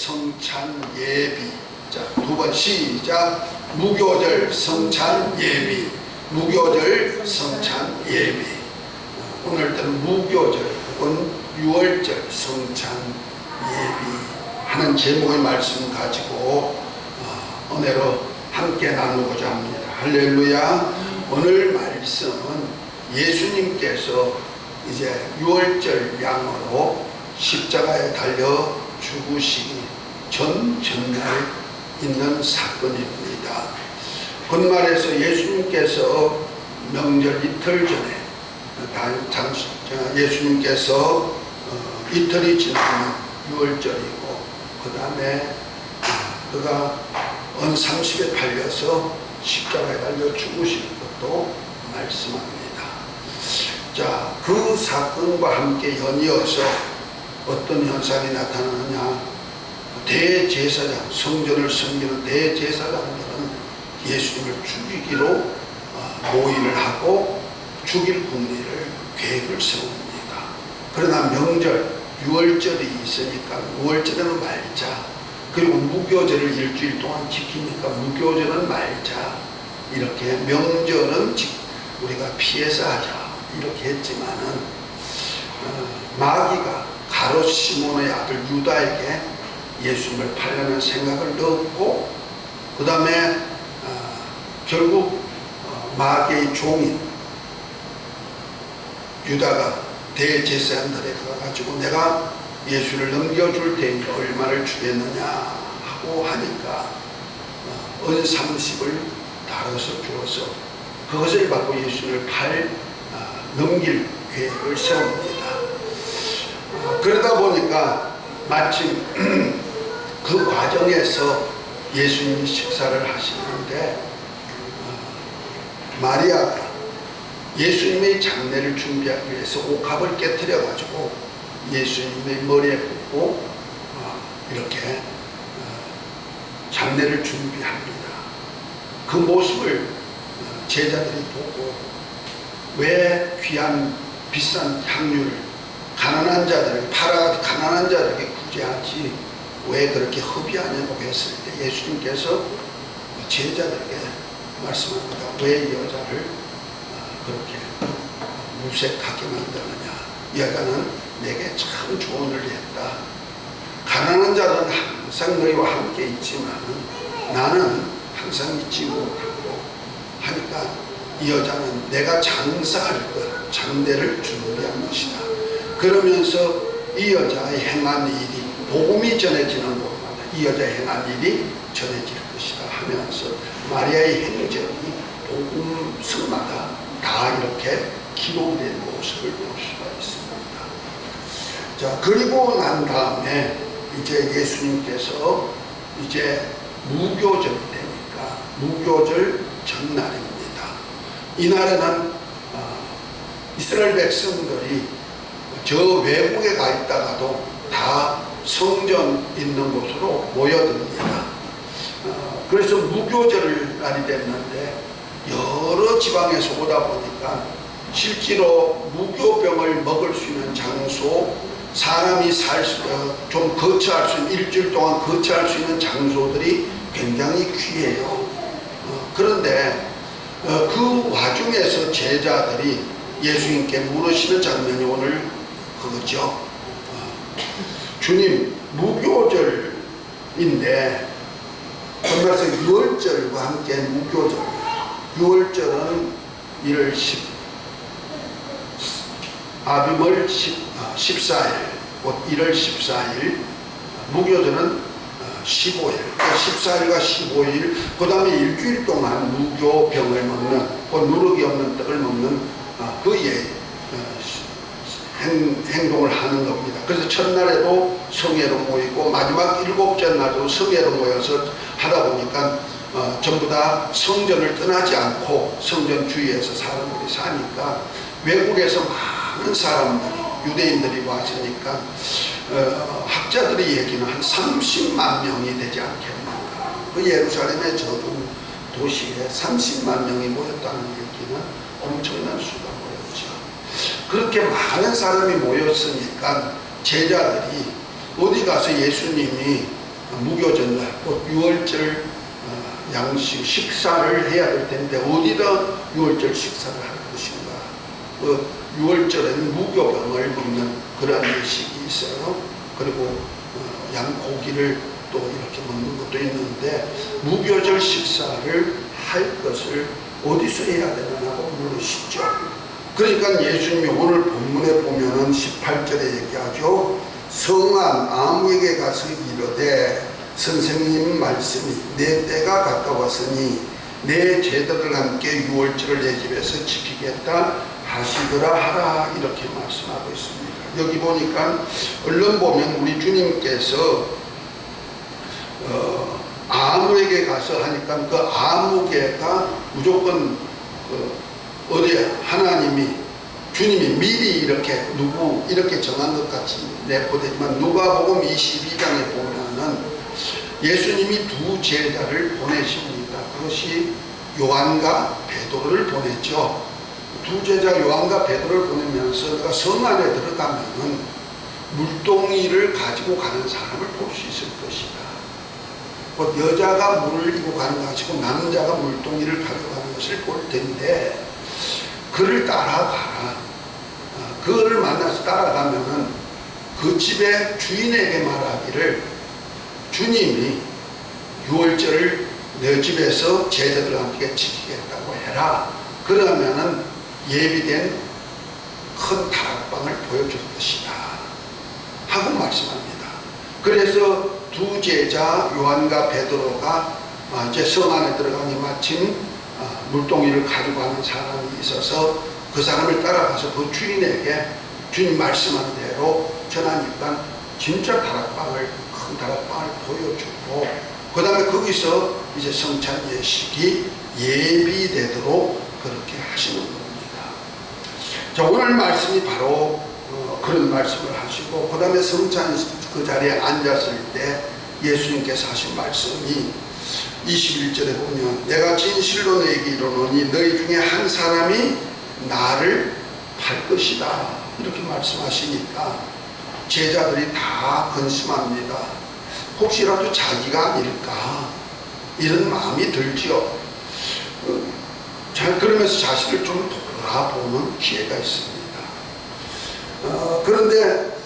성찬 예비. 자, 두 번 시작. 무교절 성찬 예비. 무교절 성찬 예비. 오늘들은 무교절 혹은 유월절 성찬 예비 하는 제목의 말씀 가지고 은혜로 함께 나누고자 합니다. 할렐루야. 오늘 말씀은 예수님께서 이제 유월절 양으로 십자가에 달려 죽으시기 전날 있는 사건입니다. 본말에서 예수님께서 명절 이틀 전에 예수님께서 이틀이 지나면 유월절이고 그 다음에 그가 언삼십에 팔려서 십자가에 달려 죽으실 것도 말씀합니다. 자, 그 사건과 함께 연이어서 어떤 현상이 나타나느냐. 대제사장, 성전을 섬기는 대제사장들은 예수님을 죽이기로 모의를 하고 죽일 궁리를 계획을 세웁니다. 그러나 명절, 유월절이 있으니까 유월절에는 말자. 그리고 무교절을 일주일 동안 지키니까 무교절은 말자. 이렇게 명절은 우리가 피해서 하자. 이렇게 했지만은 마귀가 가롯 시몬의 아들 유다에게 예수님을 팔려는 생각을 넣었고 그 다음에 결국 마귀의 종인 유다가 대제사장들에 가가지고 내가 예수를 넘겨줄 테니 얼마를 주겠느냐 하고 하니까 언30을 달아서 주어서 그것을 받고 예수를 넘길 계획을 세웁니다. 그러다 보니까 마침 그 과정에서 예수님이 식사를 하시는데 마리아가 예수님의 장례를 준비하기 위해서 옥합을 깨트려 가지고 예수님의 머리에 붓고 이렇게 장례를 준비합니다. 그 모습을 제자들이 보고 왜 귀한 비싼 향유를 가난한 자들에게 구제하지 왜 그렇게 허비하냐고 했을 때 예수님께서 제자들에게 말씀합니다. 왜 이 여자를 그렇게 무색하게 만드느냐. 이 여자는 내게 참 좋은 일을 했다. 가난한 자는 항상 너희와 함께 있지만 나는 항상 있지 못하고 하니까 이 여자는 내가 장사할 것, 장례를 준비한 것이다. 그러면서 이 여자의 행한 일이 복음이 전해지는 곳마다 이 여자의 행한 일이 전해질 것이다 하면서 마리아의 행적이 복음서마다 다 이렇게 기록된 모습을 볼 수가 있습니다. 자, 그리고 난 다음에 이제 예수님께서 이제 무교절이 되니까 무교절 전날입니다. 이날에는 이스라엘 백성들이 저 외국에 가 있다가도 다 성전 있는 곳으로 모여듭니다. 그래서 무교절 날이 됐는데 여러 지방에서 오다 보니까 실제로 무교병을 먹을 수 있는 장소, 사람이 좀 거처할 수 있는 일주일 동안 거처할 수 있는 장소들이 굉장히 귀해요. 그런데 그 와중에서 제자들이 예수님께 물으시는 장면이 오늘 그거죠. 주님, 무교절인데 본말에서 유월절과 함께 무교절. 유월절은 1월 14일, 1월 14일, 무교절은 15일, 14일과 15일, 그 다음에 일주일 동안 무교병을 먹는, 누룩이 없는 떡을 먹는 행동을 하는 겁니다. 그래서 첫날에도 성회로 모이고 마지막 7째 날도 성회로 모여서 하다 보니까 전부 다 성전을 떠나지 않고 성전 주위에서 사람들이 사니까 외국에서 많은 사람들이 유대인들이 왔으니까 학자들의 얘기는 한 30만 명이 되지 않겠는가. 그 예루살렘의 적은 도시에 30만 명이 모였다는 얘기는 엄청난 수가 모였죠. 그렇게 많은 사람이 모였으니까 제자들이 어디 가서 예수님이 무교절날, 곧 유월절 양식 식사를 해야 될 텐데 어디다 유월절 식사를 할 것인가? 그 유월절에는 무교병을 먹는 그러한 예식이 있어요. 그리고 양고기를 또 이렇게 먹는 것도 있는데 무교절 식사를 할 것을 어디서 해야 되느냐고 물으시죠. 그러니까 예수님이 오늘 본문에 보면은 18절에 얘기하죠. 성안 아무에게 가서 이르되 선생님 말씀이 내 때가 가까웠으니 내 제자들과 함께 유월절을 내 집에서 지키겠다 하시더라 하라 이렇게 말씀하고 있습니다. 여기 보니까 얼른 보면 우리 주님께서 아무에게 가서 하니까 그 아무개가 무조건 어디에 하나님이 주님이 미리 이렇게 누구 이렇게 정한 것 같이 내포되지만 누가복음 22장에 보면은 예수님이 두 제자를 보내십니다. 그것이 요한과 베드로를 보냈죠. 두 제자 요한과 베드로를 보내면서 내가 성 안에 들어가면은 물동이를 가지고 가는 사람을 볼 수 있을 것이다. 곧 여자가 물을 이고 가는 것이고 남자가 물동이를 가져가는 것을 볼 텐데 그를 따라가라. 그를 만나서 따라가면은 그 집의 주인에게 말하기를 주님이 유월절을 내 집에서 제자들과 함께 지키겠다고 해라. 그러면은 예비된 큰 다락방을 보여줄 것이다 하고 말씀합니다. 그래서 두 제자 요한과 베드로가 이제 성 안에 들어가니 마침 물동이를 가지고 가는 사람이 있어서 그 사람을 따라가서 그 주인에게 주님 말씀한 대로 전하니까 진짜 다락방을 큰 다락방을 보여주고 그 다음에 거기서 이제 성찬 예식이 예비되도록 그렇게 하시는 겁니다. 자, 오늘 말씀이 바로 그런 말씀을 하시고 그 다음에 성찬 그 자리에 앉았을 때 예수님께서 하신 말씀이 21절에 보면 내가 진실로 너에게 이르노니 너희 중에 한 사람이 나를 팔 것이다 이렇게 말씀하시니까 제자들이 다 근심합니다. 혹시라도 자기가 아닐까 이런 마음이 들지요. 그러면서 자신을 좀 돌아보는 기회가 있습니다. 그런데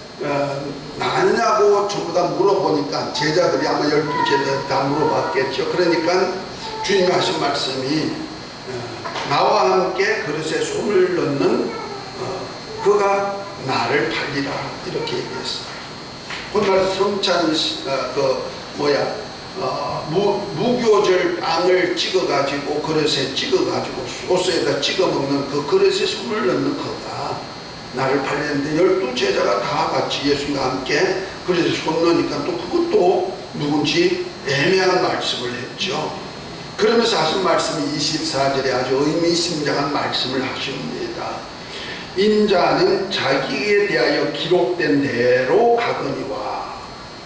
나느냐고 전부 다 물어보니까 제자들이 아마 12제자들 다 물어봤겠죠. 그러니까 주님이 하신 말씀이 나와 함께 그릇에 손을 넣는 그가 나를 팔리라 이렇게 얘기했어요. 그날 성찬 무교절 빵을 찍어가지고 그릇에 찍어가지고 소스에다 찍어 먹는 그 그릇에 손을 넣는 그가 나를 팔렸는데 12제자가 다 같이 예수님과 함께 그릇에 손 넣으니까 또 그것도 누군지 애매한 말씀을 했죠. 그러면서 하신 말씀이 24절에 아주 의미심장한 말씀을 하십니다. 인자는 자기에 대하여 기록된 대로 가거니와.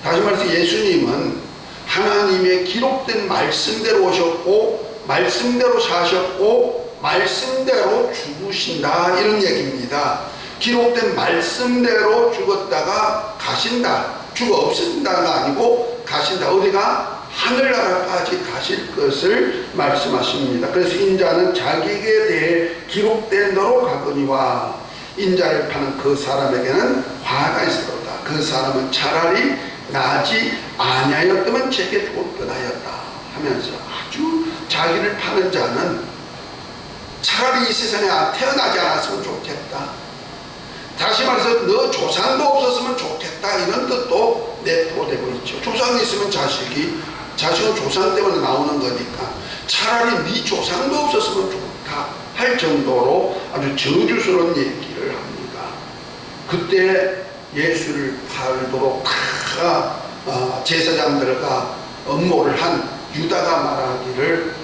다시 말해서 예수님은 하나님의 기록된 말씀대로 오셨고 말씀대로 사셨고 말씀대로 죽으신다 이런 얘기입니다. 기록된 말씀대로 죽었다가 가신다. 죽어 없어진다가 아니고 가신다. 어디가? 하늘나라까지 가실 것을 말씀하십니다. 그래서 인자는 자기에게 대해 기록된 대로 가거니와 인자를 파는 그 사람에게는 화가 있으로다. 그 사람은 차라리 나지 아니하였다면 제게 좋을 뻔하였다 하면서 아주 자기를 파는 자는 차라리 이 세상에 태어나지 않았으면 좋겠다. 다시 말해서 너 조상도 없었으면 좋겠다 이런 뜻도 내포되고 있죠. 조상이 있으면 자식은 조상 때문에 나오는 거니까 차라리 네 조상도 없었으면 좋다 할 정도로 아주 저주스러운 얘기를 합니다. 그때 예수를 팔도록 다 제사장들과 음모를 한 유다가 말하기를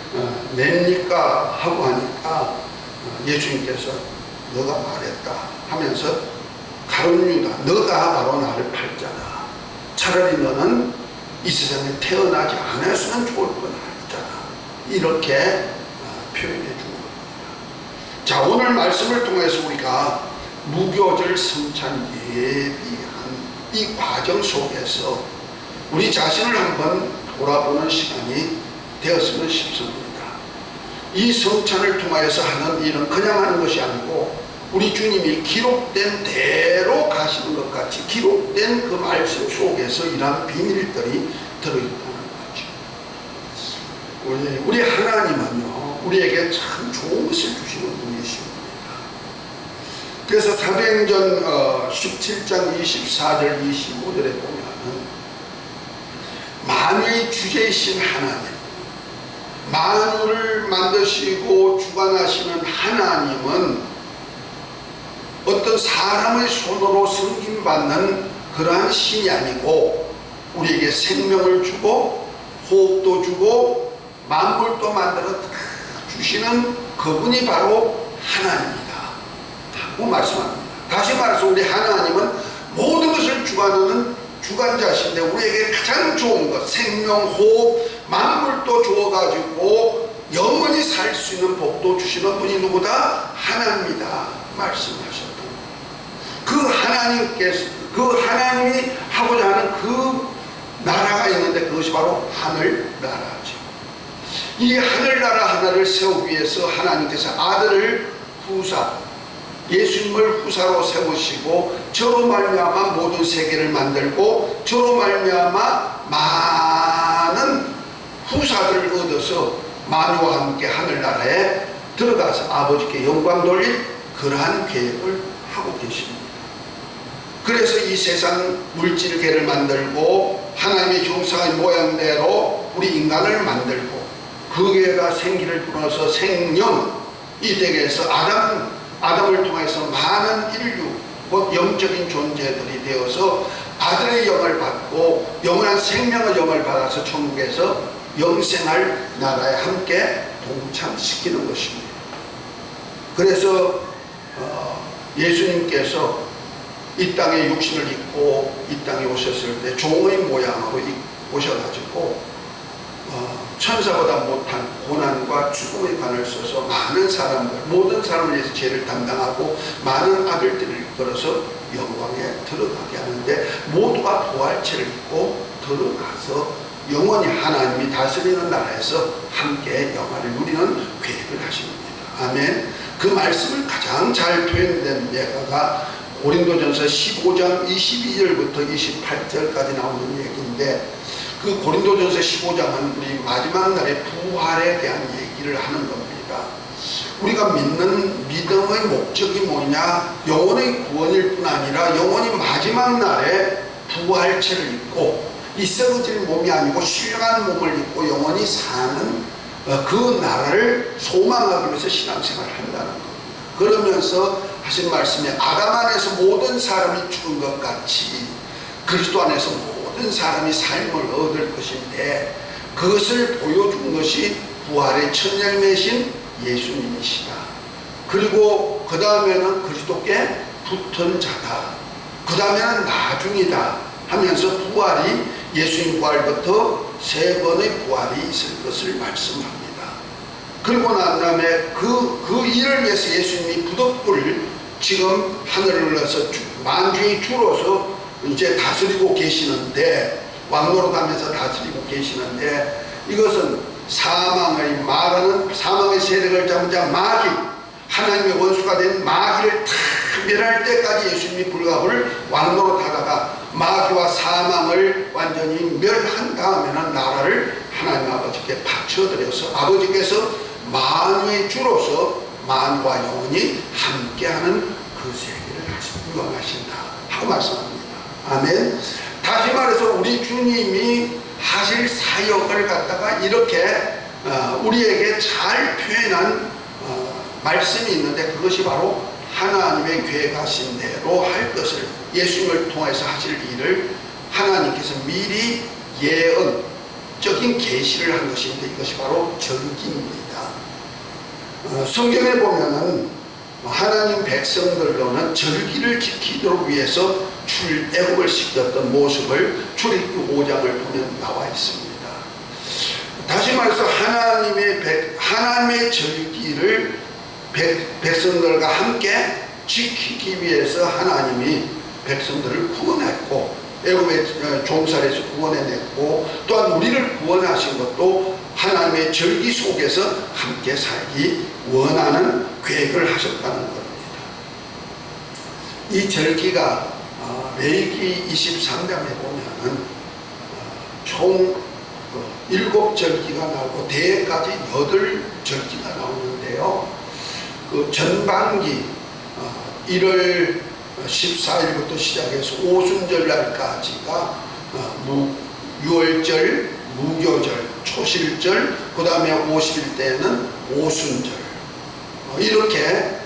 냅니까 하고 하니까 예수님께서 너가 말했다 하면서 가룟 유다 너가 바로 나를 팔잖아. 차라리 너는 이 세상에 태어나지 않았으면 좋을 뻔했잖아. 이렇게 표현해 준 겁니다. 자, 오늘 말씀을 통해서 우리가 무교절 성찬 예비한 이 과정 속에서 우리 자신을 한번 돌아보는 시간이 되었으면 싶습니다. 이 성찬을 통하여서 하는 일은 그냥 하는 것이 아니고 우리 주님이 기록된 대로 가시는 것 같이 기록된 그 말씀 속에서 이러한 비밀들이 들어있다는 거죠. 우리 하나님은요, 우리에게 참 좋은 것을 주시는 분이십니다. 그래서 사도행전 17장 24절 25절에 보면은 만유의 주제이신 하나님, 만유를 만드시고 주관하시는 하나님은 어떤 사람의 손으로 섬김받는 그러한 신이 아니고 우리에게 생명을 주고 호흡도 주고 만물도 만들어 주시는 그분이 바로 하나님이다 하고 말씀합니다. 다시 말해서 우리 하나님은 모든 것을 주관하는 주관자신데 우리에게 가장 좋은 것, 생명, 호흡, 만물도 주어가지고 영원히 살 수 있는 복도 주시는 분이 누구다? 하나님이다 말씀하셨다. 그 하나님께서, 그 하나님이 하고자 하는 그 나라가 있는데 그것이 바로 하늘나라죠. 이 하늘나라 하나를 세우기 위해서 하나님께서 아들을 후사, 예수님을 후사로 세우시고 저로 말미암아 모든 세계를 만들고 저로 말미암아 많은 후사들을 얻어서 만유와 함께 하늘나라에 들어가서 아버지께 영광 돌릴 그러한 계획을 하고 계십니다. 그래서 이 세상 물질계를 만들고 하나님의 형상의 모양대로 우리 인간을 만들고 그게가 생기를 불어서 생령 이 댁에서 아담을 통해서 많은 인류 곧 영적인 존재들이 되어서 아들의 영을 받고 영원한 생명의 영을 받아서 천국에서 영생할 나라에 함께 동참시키는 것입니다. 그래서 예수님께서 이 땅에 육신을 입고 이 땅에 오셨을 때 종의 모양으로 오셔가지고 천사보다 못한 고난과 죽음의 관을 써서 많은 사람들, 모든 사람을 위해서 죄를 담당하고 많은 아들들을 걸어서 영광에 들어가게 하는데 모두가 부활체를 입고 들어가서 영원히 하나님이 다스리는 나라에서 함께 영화를 누리는 계획을 하십니다. 아멘. 그 말씀을 가장 잘 표현된 예가 고린도전서 15장 22절부터 28절까지 나오는 얘기인데 그 고린도전서 15장은 우리 마지막 날의 부활에 대한 얘기를 하는 겁니다. 우리가 믿는 믿음의 목적이 뭐냐? 영원의 구원일 뿐 아니라 영원히 마지막 날에 부활체를 입고 이 썩어질 몸이 아니고 신령한 몸을 입고 영원히 사는 그 나라를 소망하기 위해서 신앙생활을 한다는 겁니다. 그러면서 하신 말씀이 아담 안에서 모든 사람이 죽은 것 같이 그리스도 안에서 모든 사람이 삶을 얻을 것인데 그것을 보여준 것이 부활의 첫 열매신 예수님이시다. 그리고 그 다음에는 그리스도께 붙은 자다. 그 다음에는 나중이다 하면서 부활이 예수님 부활부터 세 번의 부활이 있을 것을 말씀합니다. 그리고 난 다음에 그 일을 위해서 예수님이 부덕불을 지금 하늘을 올라서 만주의 주로서 이제 다스리고 계시는데 왕노릇하면서 다스리고 계시는데 이것은 사망의 세력을 잡은 자 마귀, 하나님의 원수가 된 마귀를 다 멸할 때까지 예수님이 불가불 왕노릇하다가 마귀와 사망을 완전히 멸한 다음에는 나라를 하나님 아버지께 바쳐드려서 아버지께서 만유의 주로서 만과 영원히 함께하는 그 세계를 구원하신다 하고 말씀합니다. 아멘. 다시 말해서 우리 주님이 하실 사역을 갖다가 이렇게 우리에게 잘 표현한 말씀이 있는데 그것이 바로 하나님의 계획하신 대로 할 것을 예수님을 통해서 하실 일을 하나님께서 미리 예언적인 계시를 한 것인데 이것이 바로 절기입니다. 성경에 보면은 하나님 백성들로는 절기를 지키도록 위해서 출애굽을 시켰던 모습을 출애굽 5장을 보면 나와 있습니다. 다시 말해서 하나님의 절기를 백성들과 함께 지키기 위해서 하나님이 백성들을 구원했고 애굽의 종살에서 구원해냈고, 또한 우리를 구원하신 것도 하나님의 절기 속에서 함께 살기 원하는 계획을 하셨다는 겁니다. 이 절기가 레위기 23장에 보면은 총 7절기가 나오고 대회까지 8절기가 나오는데요. 그 전반기 1월 14일부터 시작해서 오순절날까지가 유월절, 무교절, 초실절, 그 다음에 50일 때는 오순절, 이렇게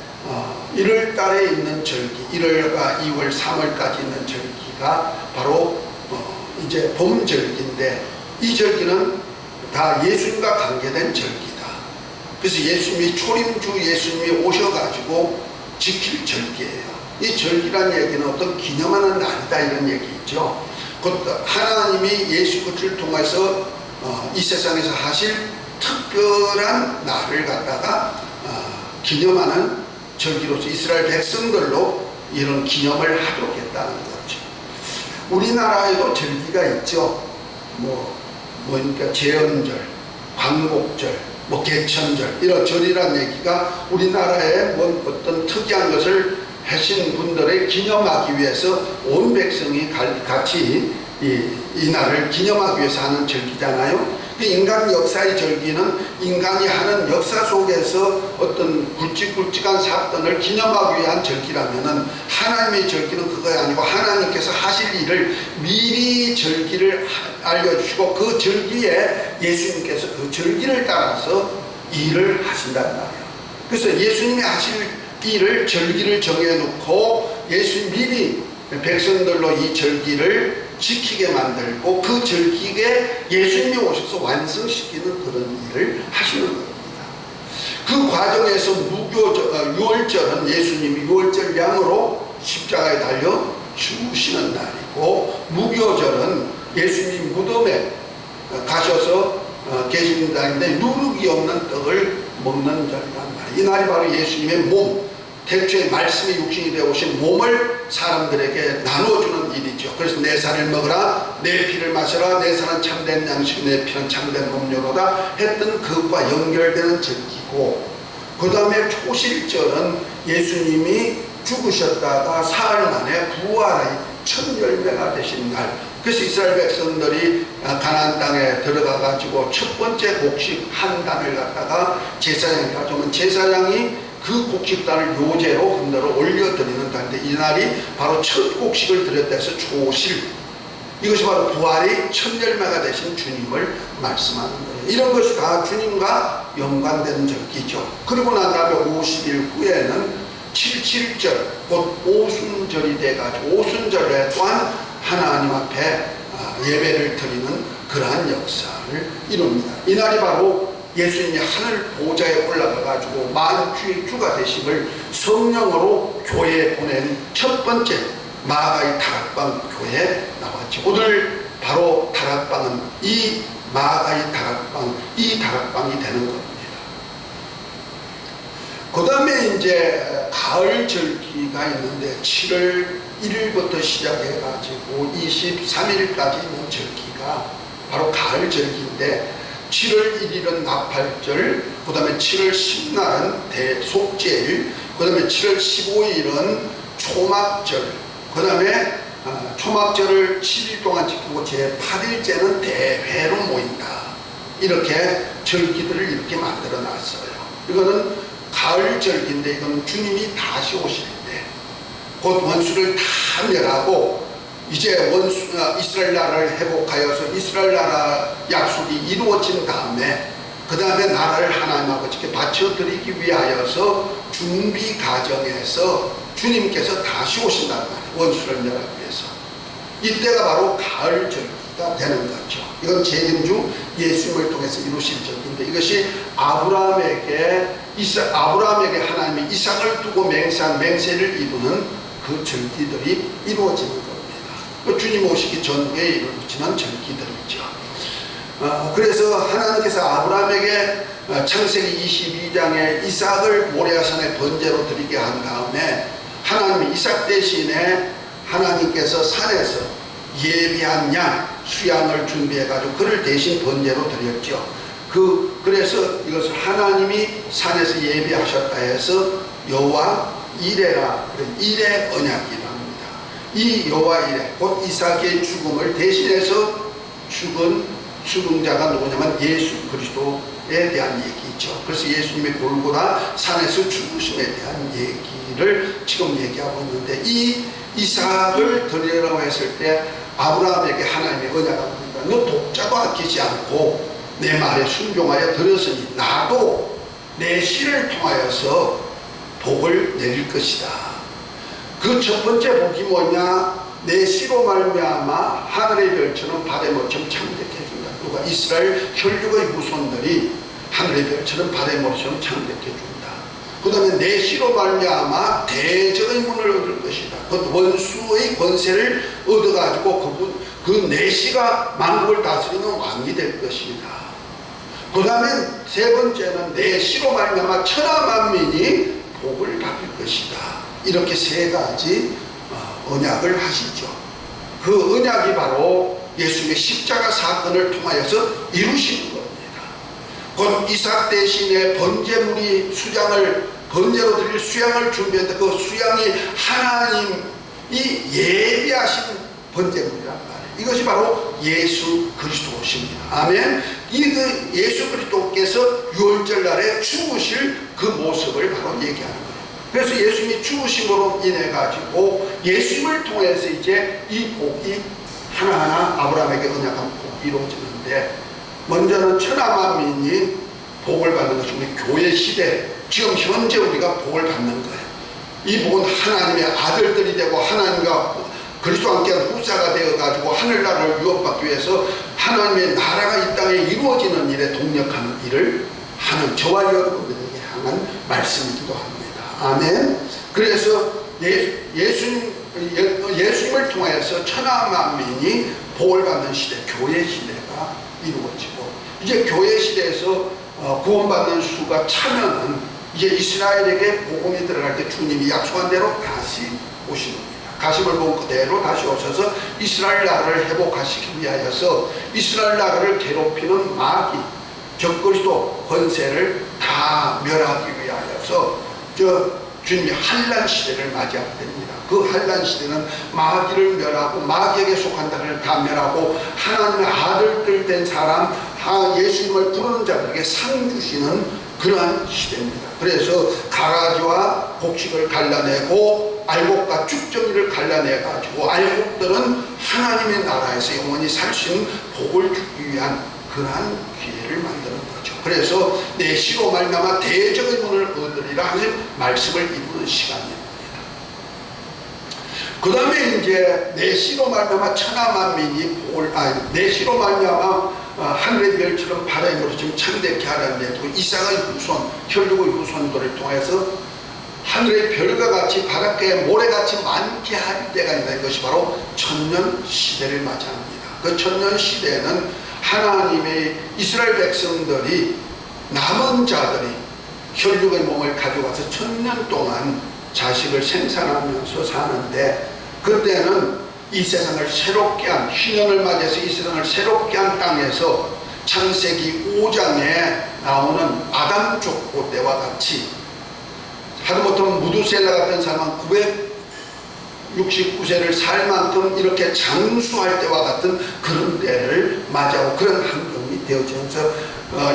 1월 달에 있는 절기, 1월과 2월, 3월까지 있는 절기가 바로 이제 봄절기인데, 이 절기는 다 예수님과 관계된 절기다. 그래서 예수님이 초림주 예수님이 오셔가지고 지킬 절기예요. 이 절기란 얘기는 어떤 기념하는 날이다 이런 얘기죠. 곧 하나님이 예수 그리스도를 통해서 이 세상에서 하실 특별한 날을 갖다가 기념하는 절기로서 이스라엘 백성들로 이런 기념을 하도록 했다는 거죠. 우리나라에도 절기가 있죠. 그러니까 제헌절, 광복절, 개천절, 이런 절이란 얘기가 우리나라에 어떤 특이한 것을 하신 분들을 기념하기 위해서 온 백성이 같이 이 날을 기념하기 위해서 하는 절기잖아요. 인간 역사의 절기는 인간이 하는 역사 속에서 어떤 굵직굵직한 사건을 기념하기 위한 절기라면은, 하나님의 절기는 그거 아니고 하나님께서 하실 일을 미리 절기를 알려주시고 그 절기에 예수님께서 그 절기를 따라서 일을 하신단 말이에요. 그래서 예수님이 하실 일을 절기를 정해놓고 예수님 미리 백성들로 이 절기를 지키게 만들고 그 절기에 예수님이 오셔서 완성시키는 그런 일을 하시는 겁니다. 그 과정에서 유월절은 예수님이 유월절 양으로 십자가에 달려 죽으시는 날이고, 무교절은 예수님이 무덤에 가셔서 계시는 날인데 누룩이 없는 떡을 먹는 절이란 말이에요. 이 날이 바로 예수님의 몸, 태초에 말씀이 육신이 되어 오신 몸을 사람들에게 나눠주는 일이죠. 그래서 내 살을 먹으라, 내 피를 마셔라, 내 살은 참된 양식, 내 피는 참된 음료로다 했던 그것과 연결되는 절기고, 그 다음에 초실절은 예수님이 죽으셨다가 사흘 만에 부활의 첫 열매가 되신 날. 그래서 이스라엘 백성들이 가나안 땅에 들어가 가지고 첫 번째 곡식 한 단을 갖다가 제사장이 가져오면 제사장이 그 곡식단을 요제로 흔들어 올려드리는 날인데, 이 날이 바로 첫 곡식을 드렸다 해서 초실, 이것이 바로 부활의 첫 열매가 되신 주님을 말씀하는 거예요. 이런 것이 다 주님과 연관된 절기죠. 그리고 난 다음에 50일 후에는 77절, 곧 오순절이 돼가지고 오순절에 또한 하나님 앞에 예배를 드리는 그러한 역사를 이룹니다. 이 날이 바로 예수님이 하늘 보좌에 올라가가지고 만주의 주가 되심을 성령으로 교회에 보낸 첫 번째 마가의 다락방 교회에 나왔죠. 오늘 바로 다락방은 이 마가의 다락방, 이 다락방이 되는 겁니다. 그 다음에 이제 가을 절기가 있는데 7월 1일부터 시작해가지고 23일까지 있는 절기가 바로 가을 절기인데, 7월 1일은 나팔절, 그 다음에 7월 10날은 대속제일, 그 다음에 7월 15일은 초막절, 그 다음에 초막절을 7일 동안 지키고 제8일째는 대회로 모인다. 이렇게 절기들을 이렇게 만들어 놨어요. 이거는 가을 절기인데, 이건 주님이 다시 오실 때 곧 원수를 다 멸하고 이제 이스라엘 나라를 회복하여서 이스라엘 나라 약속이 이루어진 다음에 그 다음에 나라를 하나님 아버지께 바쳐드리기 위하여서 준비 과정에서 주님께서 다시 오신단 말이에요. 원수를 멸하기 위해서. 이때가 바로 가을 절기가 되는 거죠. 이건 재림주 예수님을 통해서 이루실 절기인데, 이것이 아브라함에게 하나님이 이삭을 두고 맹세한 맹세를 이루는 그 절기들이 이루어지는 겁니다. 주님 오시기 전에 이루어지는 절기들이죠. 그래서 하나님께서 아브라함에게 창세기 22장에 이삭을 모레아산의 번제로 드리게 한 다음에 하나님이 이삭 대신에 하나님께서 산에서 예비한 양 수양을 준비해가지고 그를 대신 번제로 드렸죠. 그래서 이것을 하나님이 산에서 예비하셨다 해서 여호와 이레라, 이레 언약이라 합니다. 이 여호와 이레, 곧 이삭의 죽음을 대신해서 죽은 죽은 자가 누구냐면 예수 그리스도에 대한 얘기죠. 그래서 예수님의 골고다 산에서 죽으심에 대한 얘기를 지금 얘기하고 있는데, 이 이삭을 드리려고 했을 때 아브라함에게 하나님의 언약을 합니다. 너 독자도 아끼지 않고 내 말에 순종하여 들었으니 나도 내 씨를 통하여서 복을 내릴 것이다. 그 첫 번째 복이 뭐냐? 내 씨로 말미암아 하늘의 별처럼 바다의 모처럼 창대케 해준다. 누가? 이스라엘 혈육의 후손들이 하늘의 별처럼 바다의 모처럼 창대케 해준다. 그 다음에 내 씨로 말미암아 대적의 문을 얻을 것이다. 그 원수의 권세를 얻어가지고 그 내 씨가 만국을 다스리는 왕이 될 것이다. 그 다음에 세 번째는 내 씨로 말미암아 천하 만민이 복을 받을 것이다. 이렇게 세 가지 언약을 하시죠. 그 언약이 바로 예수님의 십자가 사건을 통하여서 이루시는 겁니다. 곧 이삭 대신에 번제물이 수장을 번제로 드릴 수양을 준비했는데 그 수양이 하나님이 예비하신 번제물이란 말이에요. 이것이 바로 예수 그리스도십니다. 아멘. 이 예수 그리스도께서 유월절 날에 죽으실 그 모습을 바로 얘기하는 거예요. 그래서 예수님이 죽으심으로 인해 가지고 예수님을 통해서 이제 이 복이 하나하나 아브라함에게 언약한 복이 이루어지는데, 먼저는 천하 만민이 복을 받는 것이 우리 교회 시대, 지금 현재 우리가 복을 받는 거예요. 이 복은 하나님의 아들들이 되고 하나님과 그리스도와 함께한 후사가 되어가지고 하늘나라를 유업받기 위해서 하나님의 나라가 이 땅에 이루어지는 일에 동력하는 일을 하는 저와 여러분들에게 향한 말씀이기도 합니다. 아멘. 그래서 예수님을 통해서 천하 만민이 복을 받는 시대, 교회 시대가 이루어지고, 이제 교회 시대에서 구원받는 수가 차면은 이제 이스라엘에게 복음이 들어갈 때 주님이 약속한 대로 다시 오시는 겁니다. 가심을 본 그대로 다시 오셔서 이스라엘 나라를 회복하시기 위하여서 이스라엘 나라를 괴롭히는 마귀, 적그리스도 권세를 다 멸하기 위하여서 주님이 한란 시대를 맞이하게 됩니다. 그 한란 시대는 마귀를 멸하고 마귀에게 속한 자를 다 멸하고 하나님의 아들들 된 사람, 예수님을 부르는 자들에게 상 주시는 그러한 시대입니다. 그래서 가라지와 곡식을 갈라내고 알곡과 쭉정이를 갈라내가지고 알곡들은 하나님의 나라에서 영원히 살 수 있는 복을 주기 위한 그러한 기회를 만드는 거죠. 그래서 내 씨로 말미암아 대적의 문을 얻으리라 하는 말씀을 이루는 시간입니다. 그 다음에 이제 내 씨로 말미암아 천하 만민이 복을, 내 씨로 말미암아 하늘의 별처럼 바다의 모래처럼 지금 창대케 하라는데, 그 이삭의 후손, 혈육의 후손들을 통해서 하늘의 별과 같이 바닷가에 모래같이 많게 할 때가 있다. 이것이 바로 천년 시대를 맞이합니다. 그 천년 시대는 하나님의 이스라엘 백성들이, 남은 자들이 혈육의 몸을 가져가서 천년 동안 자식을 생산하면서 사는데, 그때는 이 세상을 새롭게 한, 희년을 맞이해서 이 세상을 새롭게 한 땅에서 창세기 5장에 나오는 아담 족보 때와 같이, 하다못하면 무두셀라 같은 사람은 969세를 살 만큼 이렇게 장수할 때와 같은 그런 때를 맞이하고 그런 환경이 되어지면서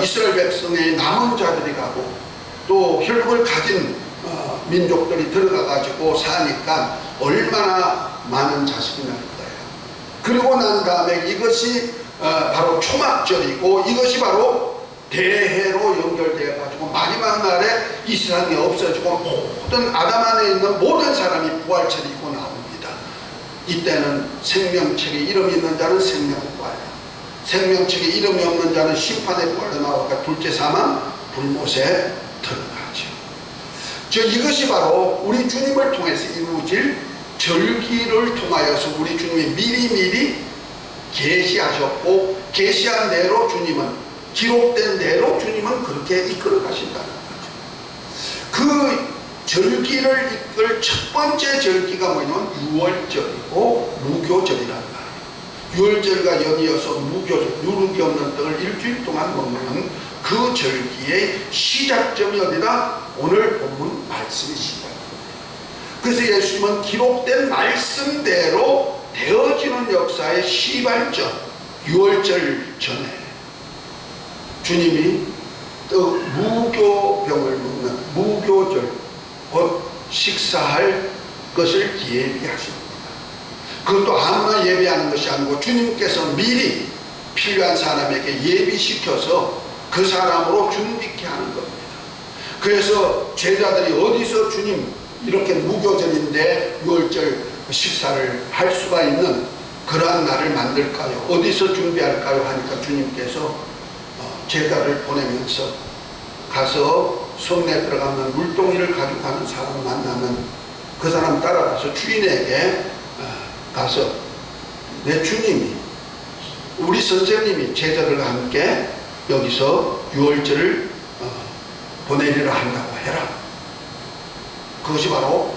이스라엘 백성의 남은 자들이 가고 또 혈육을 가진 민족들이 들어가 가지고 사니까 얼마나 많은 자식이 날 거예요. 그리고 난 다음에 이것이 바로 초막절이고, 이것이 바로 대해로 연결되어 가지고 마지막 날에 이 세상이 없어지고 모든 아담 안에 있는 모든 사람이 부활체를 입고 나옵니다. 이때는 생명책에 이름이 있는 자는 생명과야, 생명책에 이름이 없는 자는 심판의 부활로 나오니까 둘째 사망 불못에 들어가죠. 이것이 바로 우리 주님을 통해서 이루어질 절기를 통하여서 우리 주님이 미리미리 계시하셨고, 계시한 대로 주님은, 기록된 대로 주님은 그렇게 이끌어 가신다는 거죠. 그 절기를 이끌 첫 번째 절기가 뭐냐면 유월절이고 무교절이란 말이에요. 유월절과 연이어서 무교절, 누룩이 없는 떡을 일주일 동안 먹는 그 절기의 시작점이 어디다? 오늘 본문 말씀이 시작입니다. 그래서 예수님은 기록된 말씀대로 되어지는 역사의 시발점, 유월절 전에 주님이 무교병을 먹는 무교절, 곧 식사할 것을 예비하십니다. 그것도 아무나 예비하는 것이 아니고 주님께서 미리 필요한 사람에게 예비시켜서 그 사람으로 준비케 하는 겁니다. 그래서 제자들이 어디서 주님 이렇게 무교절인데 유월절 식사를 할 수가 있는 그러한 날을 만들까요? 어디서 준비할까요? 하니까 주님께서 제자를 보내면서 가서 성내에 들어가면 물동이를 가지고 가는 사람 만나면 그 사람 따라가서 주인에게 가서 내 주님이, 우리 선생님이 제자들과 함께 여기서 유월절을 보내리라 한다고 해라. 그것이 바로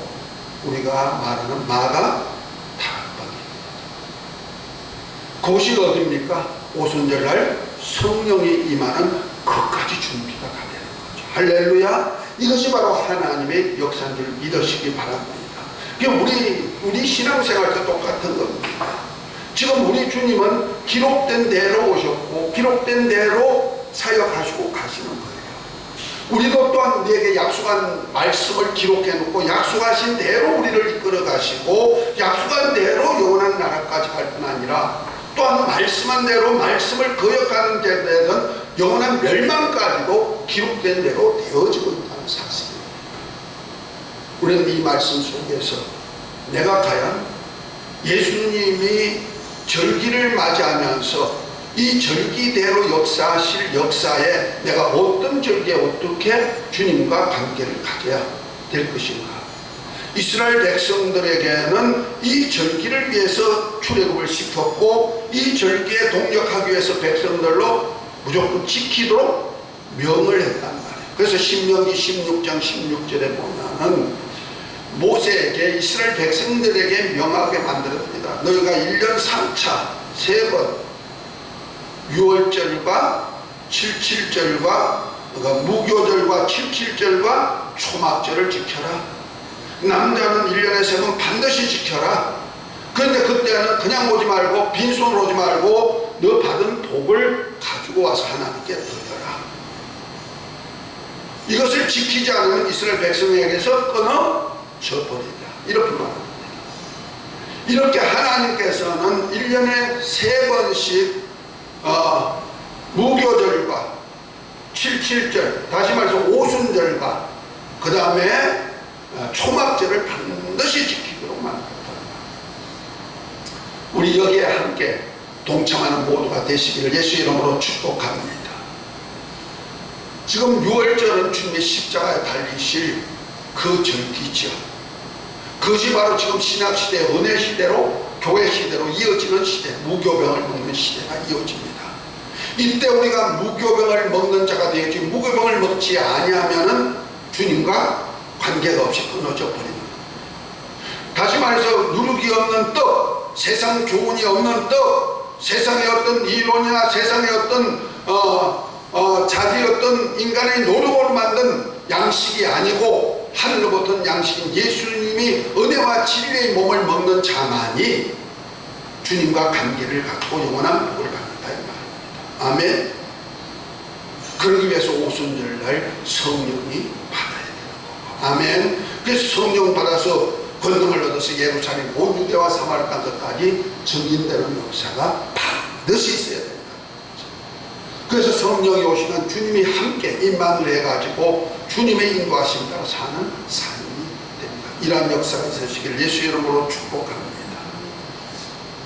우리가 말하는 마가 다락방입니다. 그것이 어디입니까? 오순절날 성령이 임하는 그까지 준비가 다 되는 거죠. 할렐루야. 이것이 바로 하나님의 역사인 줄 믿으시기 바랍니다. 우리 신앙생활도 똑같은 겁니다. 지금 우리 주님은 기록된 대로 오셨고 기록된 대로 사역하시고 가시는 거예요. 우리도 또한 우리에게 약속한 말씀을 기록해 놓고 약속하신 대로 우리를 이끌어 가시고 약속한 대로 영원한 나라까지 갈 뿐 아니라 또한 말씀한 대로 말씀을 거역하는 데는 영원한 멸망까지도 기록된 대로 되어지고 있다는 사실입니다. 우리는 이 말씀 속에서 내가 과연 예수님이 절기를 맞이하면서 이 절기대로 역사하실 역사에 내가 어떤 절기에 어떻게 주님과 관계를 가져야 될 것인가. 이스라엘 백성들에게는 이 절기를 위해서 출애굽을 시켰고 이 절기에 동력하기 위해서 백성들로 무조건 지키도록 명을 했단 말이에요. 그래서 신명기 16장 16절에 보면은 모세에게 이스라엘 백성들에게 명하게 만들었습니다. 너희가 1년 3차 3번 유월절과 77절과 무교절과 77절과 초막절을 지켜라. 남자는 1년에 3번 반드시 지켜라. 그런데 그때는 그냥 오지 말고 빈손으로 오지 말고 너 받은 복을 가지고 와서 하나님께 드려라. 이것을 지키지 않으면 이스라엘 백성에게서 끊어져 버린다. 이렇게 말합니다. 이렇게 하나님께서는 1년에 3번씩 무교절과 77절, 다시 말해서 오순절과 그 다음에 초막절을 반드시 지키도록 만들었다. 우리 여기에 함께 동참하는 모두가 되시기를 예수 이름으로 축복합니다. 지금 유월절은 주님의 십자가에 달리실 그 절기죠. 그것이 바로 지금 신약시대 은혜 시대로 교회 시대로 이어지는 시대, 무교병을 먹는 시대가 이어집니다. 이때 우리가 무교병을 먹는 자가 되었지 무교병을 먹지 아니하면은 주님과 관계가 없이 끊어져 버리는 겁니다. 다시 말해서 누룩이 없는 떡, 세상 교훈이 없는 떡, 세상의 어떤 이론이나 세상의 어떤 자기 어떤 인간의 노력으로 만든 양식이 아니고 하늘로부터 온 양식인 예수님이 은혜와 진리의 몸을 먹는 자만이 주님과 관계를 갖고 영원한 복을 받는다 이 말입니다. 아멘. 그러기 위해서 오순절날 성령이 받아야 되는 거고, 아멘. 그래서 성령 받아서 권능을 얻어서 예루살렘 온 유대와 사마리아까지 증인되는 역사가 반드시 있어야 된다. 그래서 성령이 오시면 주님이 함께 임만을 해가지고 주님의 인도하심 따라 사는 삶이 됩니다. 이러한 역사가 있으시길 예수 이름으로 축복합니다.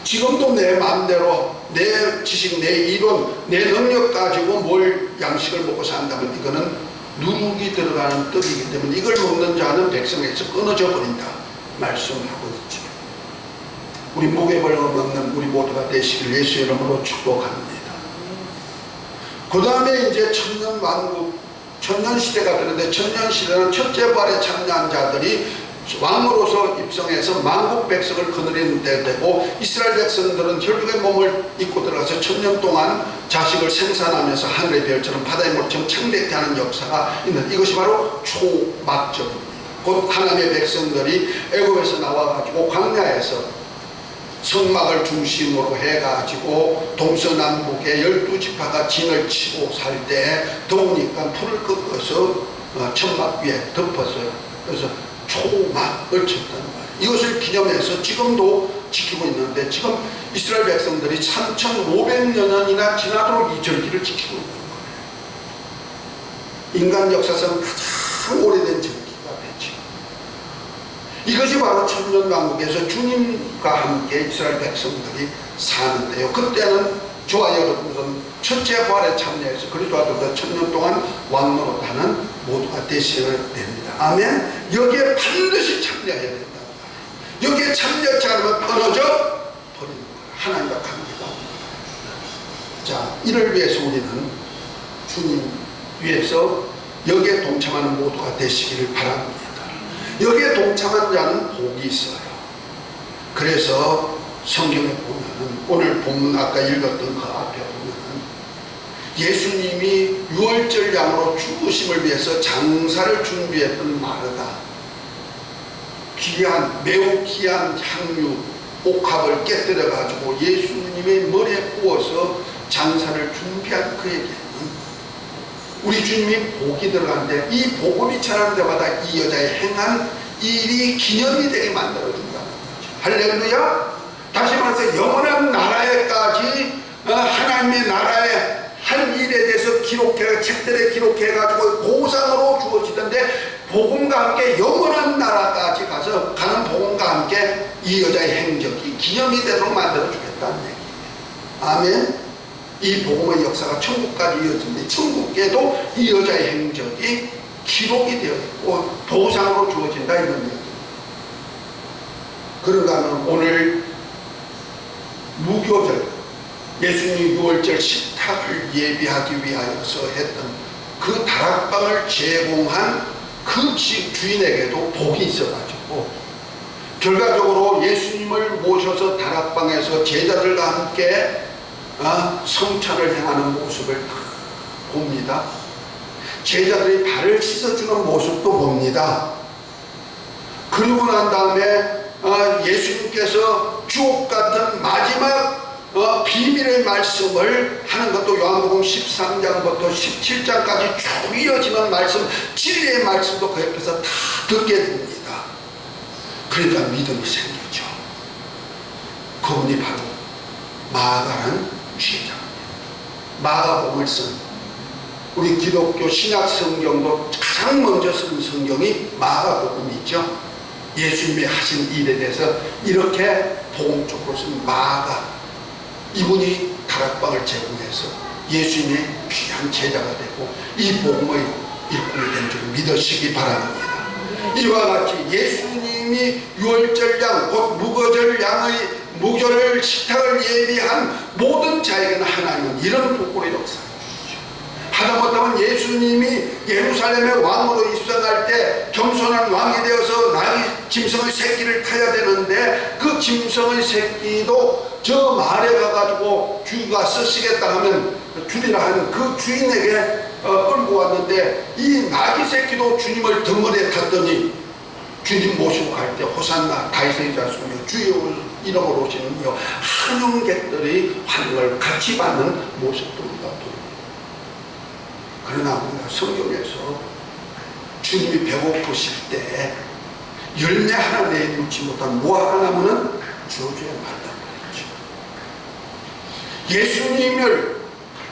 지금도 내 마음대로 내 지식, 내 이론, 내 능력 가지고 뭘 양식을 먹고 산다면 이거는 누룩이 들어가는 떡이기 때문에 이걸 먹는 자는 백성에서 끊어져 버린다 말씀하고 있죠. 우리 무교병을 먹는 우리 모두가 되시길 예수 이름으로 축복합니다. 그 다음에 이제 천년왕국, 천년시대가 되는데 천년시대는 첫째 부활에 참여한 자들이 왕으로서 입성해서 만국 백성을 거느리는 때 되고, 이스라엘 백성들은 혈육의 몸을 입고 들어가서 1000년 동안 자식을 생산하면서 하늘의 별처럼 바다의 물처럼 창대케 하는 역사가 있는, 이것이 바로 초막절입니다. 곧 하나님의 백성들이 애굽에서 나와가지고 광야에서 성막을 중심으로 해가지고 동서남북의 12지파가 진을 치고 살 때 더우니까 풀을 꺾어서 천막 위에 덮었어요. 그래서 초막을 쳤다는 말이에요. 이것을 기념해서 지금도 지키고 있는데, 지금 이스라엘 백성들이 3500년이나 지나도록 이 절기를 지키고 있는 거예요. 인간 역사상 가장 오래된 절기가 되죠. 이것이 바로 천년왕국에서 주님과 함께 이스라엘 백성들이 사는데요. 그때는 저와 여러분은 첫째 부활에 참여해서 그리스도와 1000년 동안 왕노릇하는 모두가 되셔야 됩니다. 아멘. 여기에 반드시 참여해야 된다. 여기에 참여하지 않으면 끊어져 버리는 거예요. 하나님과 관계가. 자, 이를 위해서 우리는 주님 위해서 여기에 동참하는 모두가 되시기를 바랍니다. 여기에 동참한 자는 복이 있어요. 그래서 성경에 보면은, 오늘 본문 아까 읽었던 그 앞에 보면은 예수님이 유월절 양으로 죽으심을 위해서 장사를 준비했던 마르다, 귀한, 매우 귀한 향유 옥합을 깨뜨려 가지고 예수님의 머리에 부어서 장사를 준비한 그에게는 우리 주님이 복이 들어가는데, 이 복음이 전하는 데마다 이 여자의 행한 일이 기념이 되게 만들어준다는 거죠. 할렐루야. 다시 말해서 영원한 나라에까지 하나님의 나라의 한 일에 대해서 기록해, 책들에 기록해가지고 보상으로 주어지던데, 복음과 함께 영원한 나라까지 가서 가는 복음과 함께 이 여자의 행적이 기념이 되도록 만들어주겠다는 얘기예요. 아멘. 이 복음의 역사가 천국까지 이어지는데, 천국에도 이 여자의 행적이 기록이 되어 있고 보상으로 주어진다, 이런 얘기입니다. 그런가 하면 오늘 무교절, 예수님 유월절 식탁을 예비하기 위하여서 했던 그 다락방을 제공한 그 주인에게도 복이 있어가지고, 결과적으로 예수님을 모셔서 다락방에서 제자들과 함께 성찬을 행하는 모습을 봅니다. 제자들이 발을 씻어주는 모습도 봅니다. 그리고 난 다음에 예수님께서 주옥 같은 마지막 비밀의 말씀을 하는 것도 요한복음 13장부터 17장까지 쭉 이어지는 말씀, 진리의 말씀도 그 옆에서 다 듣게 됩니다. 그러니까 믿음이 생기죠. 그분이 바로 마가라는 주제자입니다. 마가복음을 쓴, 우리 기독교 신약 성경도 가장 먼저 쓴 성경이 마가복음이죠. 예수님이 하신 일에 대해서 이렇게 복음적으로 쓴 마가, 이분이 다락방을 제공해서 예수님의 귀한 제자가 되고 이 복음의 일꾼이 된 줄 믿으시기 바랍니다. 이와 같이 예수님이 유월절 양, 곧 무거절 양의 무교를 식탁을 예비한 모든 자에게는 하나님은 이런 복고를 역사해 주시죠. 하다못하면 예수님이 예루살렘의 왕으로 입성할 때 겸손한 왕이 되어서 나귀 짐승의 새끼를 타야 되는데, 그 짐승의 새끼도 저 말에 가가지고 주가 쓰시겠다 하면 주리라 하는 그 주인에게 끌고 왔는데, 이 나귀 새끼도 주님을 덩어리에 탔더니 주님 모시고 갈 때 호산나 다윗의 자손이여 주의 이름으로 오시는요 한영객들이 환영을 같이 받는 모습도 우리가 보입니다. 그러나 우리가 성경에서 주님이 배고프실 때 열매 하나 내놓지 못한 무화과나무는 저주에 말다 그랬죠. 예수님을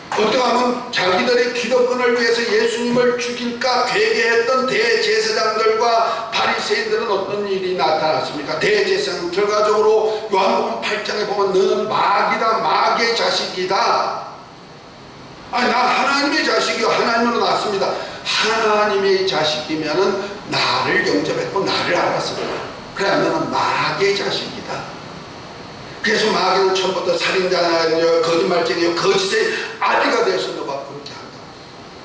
어떻게 하면 자기들의 기득권을 위해서 예수님을 죽일까 회개했던 대제사장들과 바리새인들은 어떤 일이 나타났습니까? 대제사장 결과적으로 요한복음 8장에 보면 너는 마귀다, 마귀의 자식이다. 아니 나 하나님의 자식이요, 하나님으로 낳았습니다. 하나님의 자식이면은 나를 영접했고 나를 알았습니다. 그래 너는 마귀의 자식이다. 그래서 마귀는 처음부터 살인자냐, 거짓말쟁이요, 거짓의 아비가 되어서 너가 그렇게 한다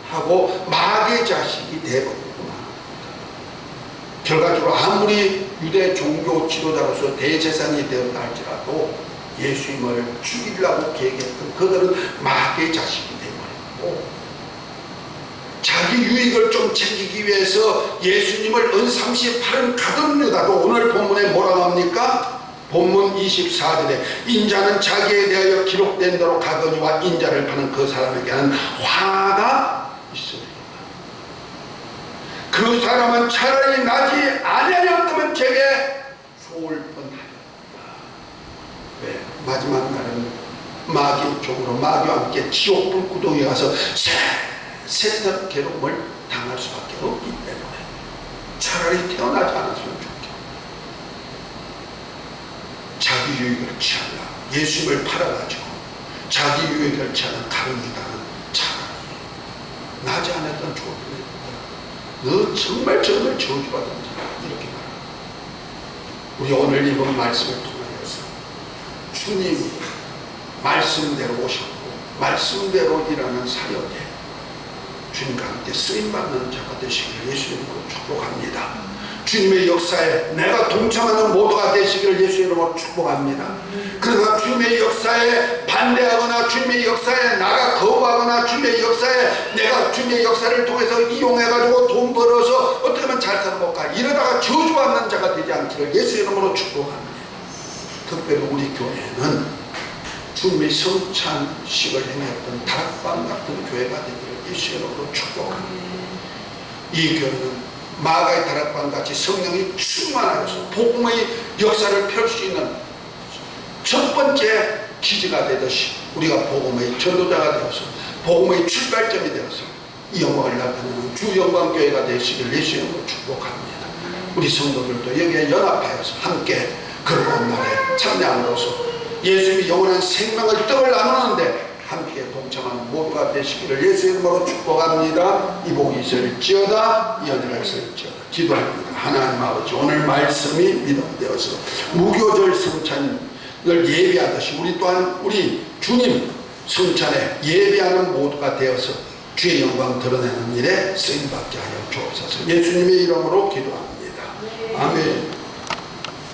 하고 마귀의 자식이 되어버리고 말합니다. 결과적으로 아무리 유대 종교 지도자로서 대제사장이 되었다 할지라도 예수님을 죽이려고 계획했던 그들은 마귀의 자식이 되어버렸고, 자기 유익을 좀 챙기기 위해서 예수님을 은삼시에 팔은 가던 유다도 오늘 본문에 뭐라 나옵니까? 본문 24절에 인자는 자기에 대하여 기록된 대로 가거니와 인자를 파는 그 사람에게는 화가 있으리라. 그 사람은 차라리 나지 아니하였다면 제게 좋을 뻔하였다. 왜? 마지막 날은 마귀 쪽으로 마귀와 함께 지옥 불구덩이에 가서 새삼 괴로움을 당할 수밖에 없기 때문에 차라리 태어나지 않았으면 좋겠다. 자기 유익을 취하려 예수님을 팔아가지고 자기 유익을 취하는 다른 유다는 차라리 나지 않았던 좋을 뻔했다. 너 정말 저주받은 자라, 이렇게 말합니다. 우리 오늘 이번 말씀을 통하여서 주님이 말씀대로 오셨고 말씀대로 일하는 사역에 주님과 함께 쓰임받는 자가 되시기를 예수님으로 축복합니다. 주님의 역사에 내가 동참하는 모두가 되시기를 예수의 이름으로 축복합니다. 그러나 주님의 역사에 반대하거나 주님의 역사에 나가 거부하거나 주님의 역사에 내가 주님의 역사를 통해서 이용해가지고 돈 벌어서 어떻게 하면 잘 살아볼까 이러다가 저주받는 자가 되지 않기를 예수의 이름으로 축복합니다. 특별히 우리 교회는 주님의 성찬식을 행했던 다락방 같은 교회가 되기를 예수의 이름으로 축복합니다. 이 교회는 마가의 다락방같이 성령이 충만하여서 복음의 역사를 펼 수 있는 첫 번째 기지가 되듯이 우리가 복음의 전도자가 되어서 복음의 출발점이 되어서 이 영광을 나타내는 주영광교회가 되시길 예수의 이름으로 축복합니다. 우리 성도들도 여기에 연합하여서 함께 그런 날에 참여함으로써 예수님이 영원한 생명의 떡을 나누는데 함께 동참하는 모두가 되시기를 예수의 이름으로 축복합니다. 이 복이 있을지어다, 이 은혜가 있을지어다. 기도합니다. 하나님 아버지, 오늘 말씀이 믿음되어서 무교절 성찬을 예배하듯이 우리 또한 우리 주님 성찬에 예배하는 모두가 되어서 주의 영광 드러내는 일에 쓰임받게 하여 주옵소서. 예수님의 이름으로 기도합니다. 아멘.